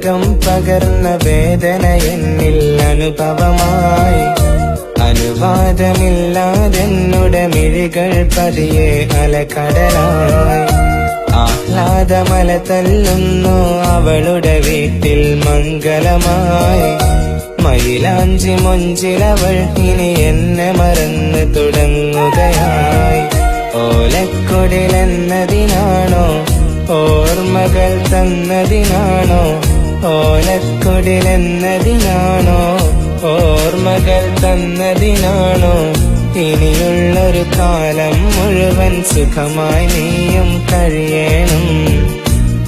ആദ്യാനുരാഗം പകർന്ന വേദന എന്നിൽ അനുഭവമായി. അനുവാദമില്ലാതെന്നുടെ മിഴികൾ പതിയെ അലകടലായി. ആഹ്ലാദമല തല്ലുന്നു അവളുടെ വീട്ടിൽ മംഗളമായി. മൈലാഞ്ചി മൊഞ്ചിലവൾ ഇനി എന്നെ മറന്നു തുടങ്ങുകയായി. ഓലക്കൊടിലെന്നതിനാണോ ഓർമ്മകൾ തന്നതിനാണോ? ഓലക്കൊടിലെന്നതിനാണോ ഓർമ്മകൾ തന്നതിനാണോ? ഇനിയുള്ളൊരു കാലം മുഴുവൻ സുഖമായി നീയും കഴിയണം.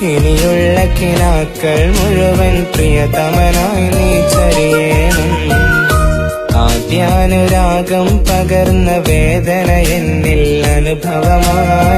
ഇനിയുള്ള കിനാക്കൾ മുഴുവൻ പ്രിയതമനായി നീ ചരിയണം. ആദ്യാനുരാഗം പകർന്ന വേദന എന്നിൽ അനുഭവമായി.